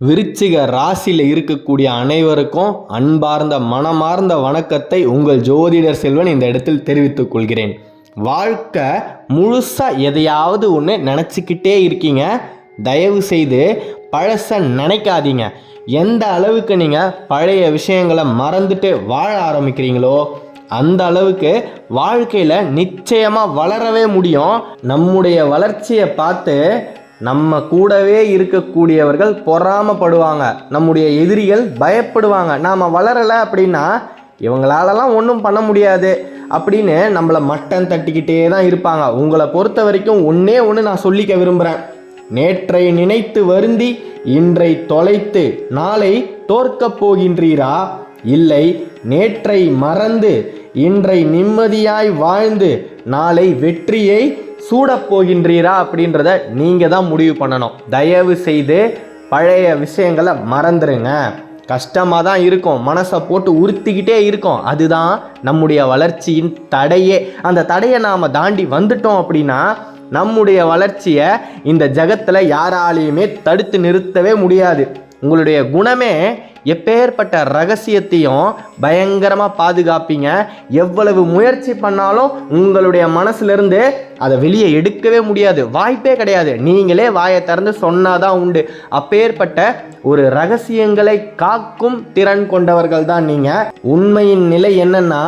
விருச்சிக ராசியில் இருக்கக்கூடிய அனைவருக்கும் அன்பார்ந்த மனமார்ந்த வணக்கத்தை உங்கள் ஜோதிடர் செல்வன் இந்த இடத்தில் தெரிவித்துக் கொள்கிறேன். வாழ்க்கை முழுசாக எதையாவது ஒன்று நினச்சிக்கிட்டே இருக்கீங்க. தயவு செய்து பழச நினைக்காதீங்க. எந்த அளவுக்கு நீங்கள் பழைய விஷயங்களை மறந்துட்டு வாழ ஆரம்பிக்கிறீங்களோ அந்த அளவுக்கு வாழ்க்கையில் நிச்சயமாக வளரவே முடியும். நம்முடைய வளர்ச்சியை பார்த்து நம்ம கூடவே இருக்கக்கூடியவர்கள் பொறாமப்படுவாங்க, நம்முடைய எதிரிகள் பயப்படுவாங்க. நாம் வளரலை அப்படின்னா இவங்களாலலாம் ஒன்றும் பண்ண முடியாது அப்படின்னு நம்மளை மட்டம் தட்டிக்கிட்டே தான் இருப்பாங்க. உங்களை பொறுத்த வரைக்கும் ஒன்றே ஒன்று நான் சொல்லிக்க விரும்புகிறேன். நேற்றை நினைத்து வருந்தி இன்றை தொலைத்து நாளை தோற்கப் போகின்றீரா? இல்லை, நேற்றை மறந்து இன்றை நிம்மதியாய் வாழ்ந்து நாளை வெற்றியை சூடப் போகின்றீரா அப்படின்றத நீங்கள் தான் முடிவு பண்ணணும். தயவு செய்து பழைய விஷயங்களை மறந்துடுங்க. கஷ்டமாக தான் இருக்கும், மனசை போட்டு உறுத்திக்கிட்டே இருக்கும். அதுதான் நம்முடைய வளர்ச்சியின் தடையே. அந்த தடையை நாம் தாண்டி வந்துட்டோம் அப்படின்னா நம்முடைய வளர்ச்சியை இந்த ஜகத்தில் யாராலையுமே தடுத்து நிறுத்தவே முடியாது. உங்களுடைய குணமே எப்பேற்பட்ட ரகசியத்தையும் பயங்கரமாக பாதுகாப்பீங்க. எவ்வளவு முயற்சி பண்ணாலும் உங்களுடைய மனசுலேருந்து அதை வெளியே எடுக்கவே முடியாது, வாய்ப்பே கிடையாது. நீங்களே வாயை திறந்து சொன்னாதான் உண்டு. அப்பேற்பட்ட ஒரு ரகசியங்களை காக்கும் திறன் கொண்டவர்கள் தான் நீங்கள். உண்மையின் நிலை என்னன்னா,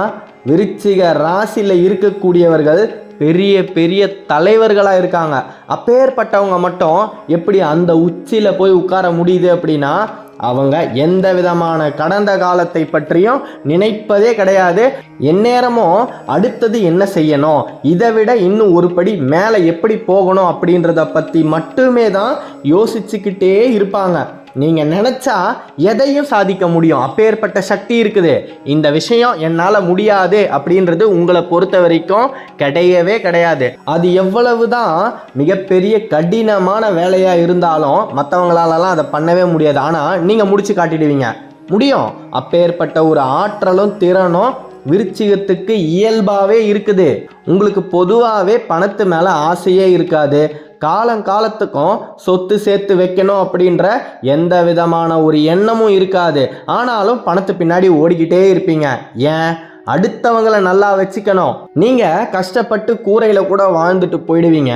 விருச்சிக ராசியில் இருக்கக்கூடியவர்கள் பெரிய பெரிய தலைவர்களாக இருக்காங்க. அப்பேற்பட்டவங்க மட்டும் எப்படி அந்த உச்சியில் போய் உட்கார முடியுது அப்படின்னா, அவங்க எந்த விதமான கடந்த காலத்தை பற்றியும் நினைப்பதே கிடையாது. எந்நேரமும் அடுத்தது என்ன செய்யணும், இதை விட இன்னும் ஒரு படி மேலே எப்படி போகணும் அப்படின்றத பற்றி மட்டுமே தான் யோசிச்சுக்கிட்டே இருப்பாங்க. நீங்கள் நினச்சா எதையும் சாதிக்க முடியும், அப்பேற்பட்ட சக்தி இருக்குது. இந்த விஷயம் என்னால் முடியாது அப்படின்றது உங்களை பொறுத்த வரைக்கும் கிடையவே கிடையாது. அது எவ்வளவு தான் மிகப்பெரிய கடினமான வேலையாக இருந்தாலும் மற்றவங்களாலலாம் அதை பண்ணவே முடியாது. ஆனால் நீங்கள் முடிச்சு காட்டிடுவீங்க, முடியும். அப்பேற்பட்ட ஒரு ஆற்றலும் திறனும் விருச்சிகத்துக்கு இயல்பாகவே இருக்குது. உங்களுக்கு பொதுவாகவே பணத்து மேலே ஆசையே இருக்காது. காலத்துக்கும் சொத்து சேர்த்து வைக்கணும் அப்படின்ற எந்த விதமான ஒரு எண்ணமும் இருக்காது. ஆனாலும் பணத்து பின்னாடி ஓடிக்கிட்டே இருப்பீங்க. ஏன்? அடுத்தவங்களை நல்லா வச்சுக்கணும். நீங்கள் கஷ்டப்பட்டு கூரையில் கூட வாழ்ந்துட்டு போயிடுவீங்க.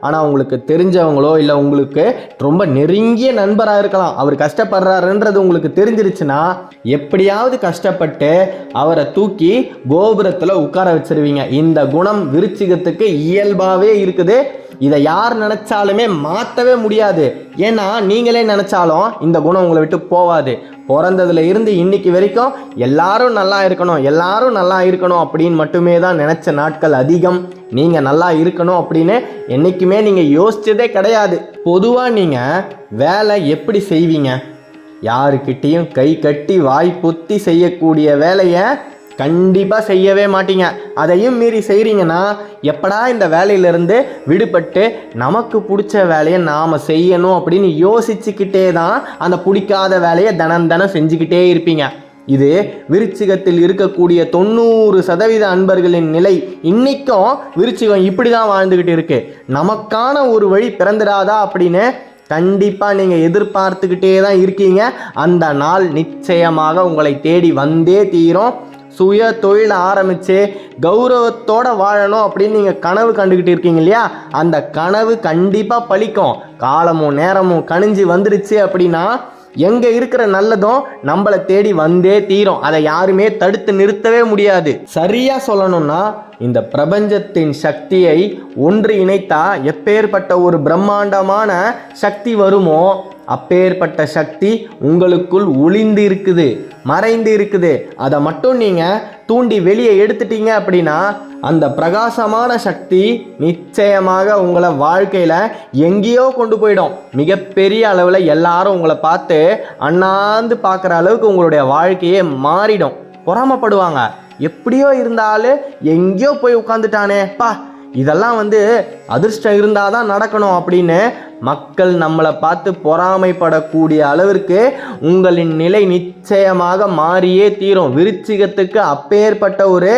ஆனால் உங்களுக்கு தெரிஞ்சவங்களோ இல்லை உங்களுக்கு ரொம்ப நெருங்கிய நண்பராக இருக்கலாம், அவர் கஷ்டப்படுறாருன்றது உங்களுக்கு தெரிஞ்சிருச்சுன்னா எப்படியாவது கஷ்டப்பட்டு அவரை தூக்கி கோபுரத்தில் உட்கார வச்சிருவீங்க. இந்த குணம் விருச்சிகத்துக்கு இயல்பாகவே இருக்குது. இதை யார் நினச்சாலுமே மாற்றவே முடியாது. ஏன்னா நீங்களே நினச்சாலும் இந்த குணம் உங்களை விட்டு போகாது. பிறந்ததுல இருந்து இன்னைக்கு வரைக்கும் எல்லாரும் நல்லா இருக்கணும், எல்லாரும் நல்லா இருக்கணும் அப்படின்னு மட்டுமே தான் நினச்ச நாட்கள் அதிகம். நீங்கள் நல்லா இருக்கணும் அப்படின்னு என்றைக்குமே நீங்கள் யோசிச்சதே கிடையாது. பொதுவாக நீங்கள் வேலை எப்படி செய்வீங்க? யாருக்கிட்டேயும் கை கட்டி வாய் புத்தி செய்யக்கூடிய வேலையை கண்டிப்பாக செய்யவே மாட்டீங்க. அதையும் மீறி செய்கிறீங்கன்னா எப்படா இந்த வேலையிலேருந்து விடுபட்டு நமக்கு பிடிச்ச வேலையை நாம் செய்யணும் அப்படின்னு யோசிச்சுக்கிட்டே தான் அந்த பிடிக்காத வேலையை தினம் செஞ்சுக்கிட்டே இருப்பீங்க. இது விருச்சிகத்தில் இருக்கக்கூடிய 90% அன்பர்களின் நிலை. இன்றைக்கும் விருச்சிகம் இப்படி தான் வாழ்ந்துக்கிட்டு இருக்கு. நமக்கான ஒரு வழி பிறந்துடாதா அப்படின்னு கண்டிப்பாக நீங்கள் எதிர்பார்த்துக்கிட்டே தான் இருக்கீங்க. அந்த நாள் நிச்சயமாக உங்களை தேடி வந்தே தீரும். சுய தொழில் ஆரம்பித்து கௌரவத்தோடு வாழணும் அப்படின்னு நீங்கள் கனவு கண்டுக்கிட்டு இருக்கீங்க இல்லையா? அந்த கனவு கண்டிப்பாக பலிக்கும். காலமும் நேரமும் கணிஞ்சு வந்துடுச்சு அப்படின்னா எங்கே இருக்கிற நல்லதும் நம்மளை தேடி வந்தே தீரும். அதை யாருமே தடுத்து நிறுத்தவே முடியாது. சரியாக சொல்லணும்னா இந்த பிரபஞ்சத்தின் சக்தியை ஒன்று இணைத்தா எப்பேற்பட்ட ஒரு பிரம்மாண்டமான சக்தி வருமோ அப்பேற்பட்ட சக்தி உங்களுக்குள் ஒளிந்து இருக்குது, மறைந்து இருக்குது. அதை மட்டும் நீங்கள் தூண்டி வெளியே எடுத்துட்டீங்க அப்படின்னா அந்த பிரகாசமான சக்தி நிச்சயமாக உங்களை வாழ்க்கையில் எங்கேயோ கொண்டு போயிடும். மிகப்பெரிய அளவில் எல்லாரும் உங்களை பார்த்து அண்ணாந்து பார்க்குற அளவுக்கு உங்களுடைய வாழ்க்கையே மாறிடும். பொறாமப்படுவாங்க. எப்படியோ இருந்தாலும் எங்கேயோ போய் உட்காந்துட்டானே பா, இதெல்லாம் அதிர்ஷ்டம் இருந்தால் தான் நடக்கணும் அப்படின்னு மக்கள் நம்மளை பார்த்து பொறாமைப்படக்கூடிய அளவிற்கு உங்களின் நிலை நிச்சயமாக மாறியே தீரும். விருச்சிகத்துக்கு அப்பேற்பட்ட ஒரு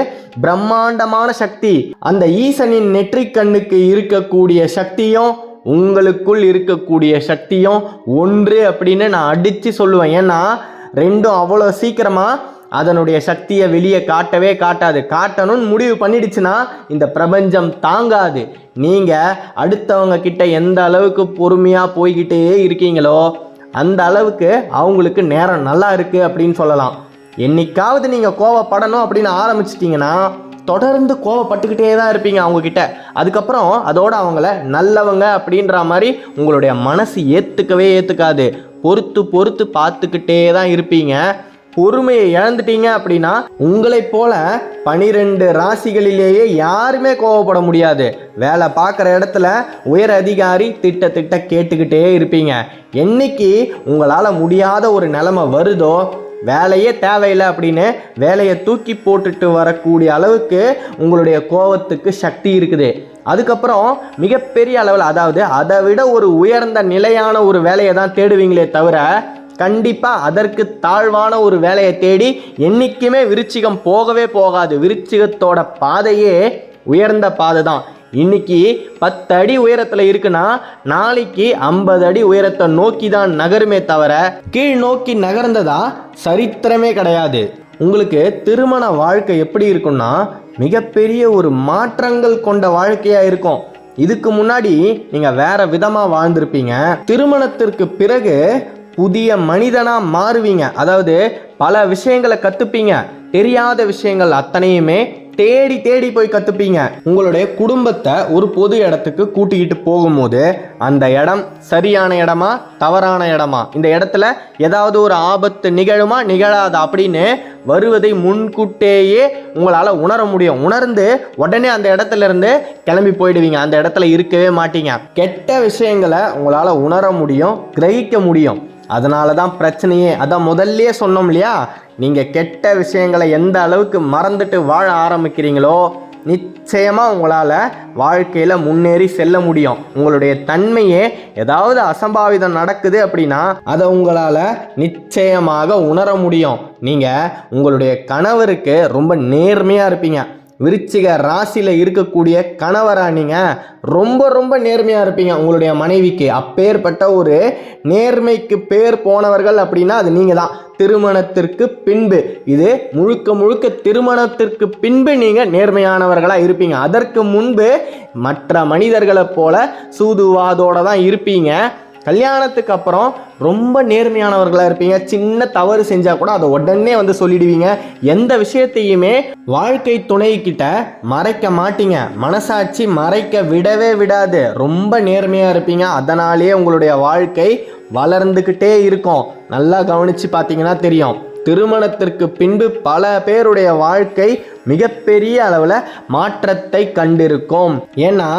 பிரம்மாண்டமான சக்தி, அந்த ஈசனின் நெற்றிக் கண்ணுக்கு இருக்கக்கூடிய சக்தியும் உங்களுக்குள் இருக்கக்கூடிய சக்தியும் ஒன்று அப்படின்னு நான் அடித்து சொல்லுவேன். ஏன்னா ரெண்டும் அவ்வளோ சீக்கிரமாக அதனுடைய சக்தியை வெளியே காட்டவே காட்டாது. காட்டணும்னு முடிவு பண்ணிடுச்சுன்னா இந்த பிரபஞ்சம் தாங்காது. நீங்கள் அடுத்தவங்க கிட்ட எந்த அளவுக்கு பொறுமையாக போய்கிட்டே இருக்கீங்களோ அந்த அளவுக்கு அவங்களுக்கு நேரம் நல்லா இருக்குது அப்படின்னு சொல்லலாம். என்னைக்காவது நீங்கள் கோவப்படணும் அப்படின்னு ஆரம்பிச்சிட்டிங்கன்னா தொடர்ந்து கோவப்பட்டுக்கிட்டே தான் இருப்பீங்க அவங்கக்கிட்ட. அதுக்கப்புறம் அதோடு அவங்கள நல்லவங்க அப்படின்ற மாதிரி உங்களுடைய மனசு ஏற்றுக்காது. பொறுத்து பார்த்துக்கிட்டே தான் இருப்பீங்க. பொறுமையை இழந்துட்டீங்க அப்படின்னா உங்களைப் போல 12 ராசிகளிலேயே யாருமே கோவப்பட முடியாது. வேலை பார்க்குற இடத்துல உயர் அதிகாரி திட்ட கேட்டுக்கிட்டே இருப்பீங்க. என்னைக்கு உங்களால் முடியாத ஒரு நிலைமை வருதோ வேலையே தேவையில்லை அப்படின்னு வேலையை தூக்கி போட்டுட்டு வரக்கூடிய அளவுக்கு உங்களுடைய கோபத்துக்கு சக்தி இருக்குது. அதுக்கப்புறம் மிகப்பெரிய அளவில், அதாவது அதை விட ஒரு உயர்ந்த நிலையான ஒரு வேலையை தான் தேடுவீங்களே தவிர கண்டிப்பாக அதற்கு தாழ்வான ஒரு வேலையை தேடி என்றைக்குமே விருச்சிகம் போகவே போகாது. விருச்சிகத்தோட பாதையே உயர்ந்த பாதை தான். இன்னைக்கு 10 அடி உயரத்தில் இருக்குன்னா நாளைக்கு 50 அடி உயரத்தை நோக்கி தான் நகருமே தவிர கீழ் நோக்கி நகர்ந்ததா சரித்திரமே கிடையாது. உங்களுக்கு திருமண வாழ்க்கை எப்படி இருக்குன்னா மிகப்பெரிய ஒரு மாற்றங்கள் கொண்ட வாழ்க்கையாக இருக்கும். இதுக்கு முன்னாடி நீங்கள் வேற விதமாக வாழ்ந்திருப்பீங்க. திருமணத்திற்கு பிறகு புதிய மனிதனாக மாறுவீங்க. அதாவது பல விஷயங்களை கற்றுப்பீங்க. தெரியாத விஷயங்கள் அத்தனையுமே தேடி போய் கற்றுப்பீங்க. உங்களுடைய குடும்பத்தை ஒரு பொது இடத்துக்கு கூட்டிக்கிட்டு போகும்போது அந்த இடம் சரியான இடமா தவறான இடமா, இந்த இடத்துல ஏதாவது ஒரு ஆபத்து நிகழுமா நிகழாதா அப்படின்னு வருவதை முன்கூட்டேயே உங்களால் உணர முடியும். உணர்ந்து உடனே அந்த இடத்துல இருந்து கிளம்பி போயிடுவீங்க. அந்த இடத்துல இருக்கவே மாட்டீங்க. கெட்ட விஷயங்களை உங்களால் உணர முடியும், கிரகிக்க முடியும். அதனால தான் பிரச்சனையே. அதான் முதல்லையே சொன்னோம் இல்லையா, நீங்கள் கெட்ட விஷயங்களை எந்த அளவுக்கு மறந்துட்டு வாழ ஆரம்பிக்கிறீங்களோ நிச்சயமாக உங்களால் வாழ்க்கையில் முன்னேறி செல்ல முடியும். உங்களுடைய தன்மையே ஏதாவது அசம்பாவிதம் நடக்குது அப்படின்னா அதை உங்களால் நிச்சயமாக உணர முடியும். நீங்கள் உங்களுடைய கணவருக்கு ரொம்ப நேர்மையாக இருப்பீங்க. விருச்சிக ராசியில் இருக்கக்கூடிய கணவரா நீங்கள் ரொம்ப நேர்மையாக இருப்பீங்க உங்களுடைய மனைவிக்கு. அப்பேற்பட்ட ஒரு நேர்மைக்கு பேர் போனவர்கள் அப்படின்னா அது நீங்கள் தான். திருமணத்திற்கு பின்பு, இது முழுக்க திருமணத்திற்கு பின்பு நீங்கள் நேர்மையானவர்களாக இருப்பீங்க. அதற்கு முன்பு மற்ற மனிதர்களை போல சூதுவாதோடு தான் இருப்பீங்க. கல்யாணத்துக்கு அப்புறம் ரொம்ப நேர்மையானவர்களாக இருப்பீங்க. சின்ன தவறு செஞ்சால் கூட அதை உடனே சொல்லிடுவீங்க. எந்த விஷயத்தையுமே வாழ்க்கை துணைக்கிட்ட மறைக்க மாட்டீங்க. மனசாட்சி மறைக்க விடவே விடாது. ரொம்ப நேர்மையாக இருப்பீங்க. அதனாலேயே உங்களுடைய வாழ்க்கை வளர்ந்துக்கிட்டே இருக்கும். நல்லா கவனித்து பார்த்தீங்கன்னா தெரியும். திருமணத்திற்கு பின்பு பல பேருடைய வாழ்க்கை மிகப்பெரிய அளவில் மாற்றத்தை கண்டிருக்கும். ஏன்னா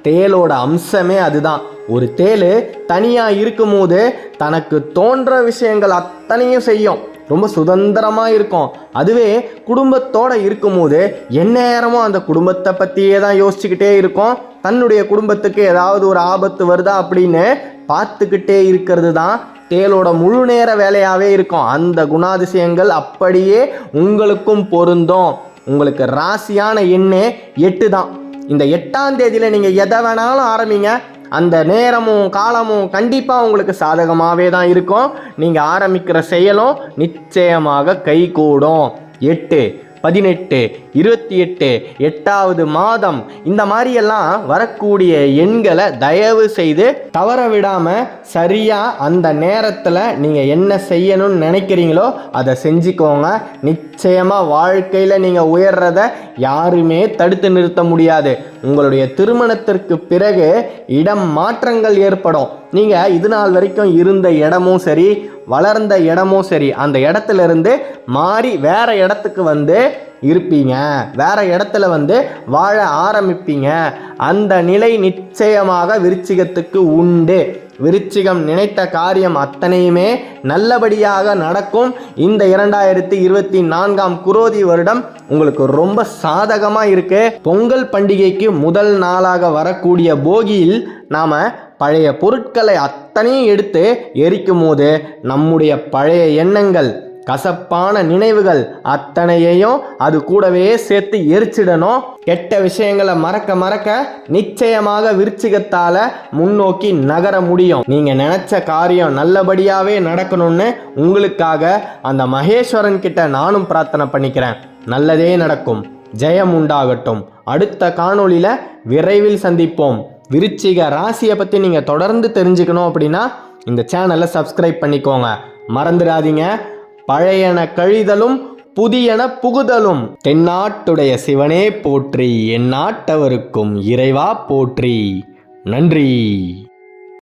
தேளோட அம்சமே அதுதான். ஒரு தேள் தனியாக இருக்கும்போது தனக்கு தோன்ற விஷயங்கள் அத்தனையும் செய்யும். ரொம்ப சுதந்திரமாக இருக்கும். அதுவே குடும்பத்தோடு இருக்கும்போது எந்நேரமும் அந்த குடும்பத்தை பற்றியே தான் யோசிச்சுக்கிட்டே இருக்கும். தன்னுடைய குடும்பத்துக்கு ஏதாவது ஒரு ஆபத்து வருதா அப்படின்னு பார்த்துக்கிட்டே இருக்கிறது தான் தேளோட முழு நேர வேலையாகவே இருக்கும். அந்த குணாதிசயங்கள் அப்படியே உங்களுக்கும் பொருந்தும். உங்களுக்கு ராசியான எண்ணே 8 தான். இந்த 8ஆம் தேதியில் நீங்கள் எதை வேணாலும் ஆரம்பிங்க. அந்த நேரமும் காலமும் கண்டிப்பாக உங்களுக்கு சாதகமாகவே தான் இருக்கும். நீங்கள் ஆரம்பிக்கிற செயலும் நிச்சயமாக கைகூடும். 8, 18, 28, 8வது மாதம் இந்த மாதிரியெல்லாம் வரக்கூடிய எண்களை தயவு செய்து தவற விடாமல் சரியாக அந்த நேரத்தில் நீங்கள் என்ன செய்யணும்னு நினைக்கிறீங்களோ அதை செஞ்சுக்கோங்க. நிச்சயமாக வாழ்க்கையில் நீங்கள் உயர்றதை யாருமே தடுத்து நிறுத்த முடியாது. உங்களுடைய திருமணத்திற்கு பிறகு இடம் மாற்றங்கள் ஏற்படும். நீங்கள் இது நாள் வரைக்கும் இருந்த இடமும் சரி, வளர்ந்த இடமும் சரி, அந்த இடத்துல இருந்து மாறி வேற இடத்துக்கு இருப்பீங்க. வேற இடத்துல வாழ ஆரம்பிப்பீங்க. அந்த நிலை நிச்சயமாக விருச்சிகத்துக்கு உண்டு. விருச்சிகம் நினைத்த காரியம் அத்தனையுமே நல்லபடியாக நடக்கும். இந்த 2024ஆம் குரோதி வருடம் உங்களுக்கு ரொம்ப சாதகமாக இருக்கு. பொங்கல் பண்டிகைக்கு முதல் நாளாக வரக்கூடிய போகியில் நாம் பழைய பொருட்களை அத்தனையும் எடுத்து எரிக்கும் போது நம்முடைய பழைய எண்ணங்கள், கசப்பான நினைவுகள் அத்தனையையும் அது கூடவே சேர்த்து எரிச்சிடணும். கெட்ட விஷயங்களை மறக்க மறக்க நிச்சயமாக விருச்சிகத்தால முன்னோக்கி நகர முடியும். நீங்க நினைச்ச காரியம் நல்லபடியாவே நடக்கணும்னு உங்களுக்காக அந்த மகேஸ்வரன் கிட்ட நானும் பிரார்த்தனை பண்ணிக்கிறேன். நல்லதே நடக்கும், ஜெயம் உண்டாகட்டும். அடுத்த காணொளியில விரைவில் சந்திப்போம். விருச்சிக ராசியை பற்றி நீங்கள் தொடர்ந்து தெரிஞ்சுக்கணும் அப்படின்னா இந்த சேனலை சப்ஸ்கிரைப் பண்ணிக்கோங்க. மறந்துடாதீங்க. பழையன கழிதலும் புதியன புகுதலும். தென்னாட்டுடைய சிவனே போற்றி, எந்நாட்டவருக்கும் இறைவா போற்றி. நன்றி.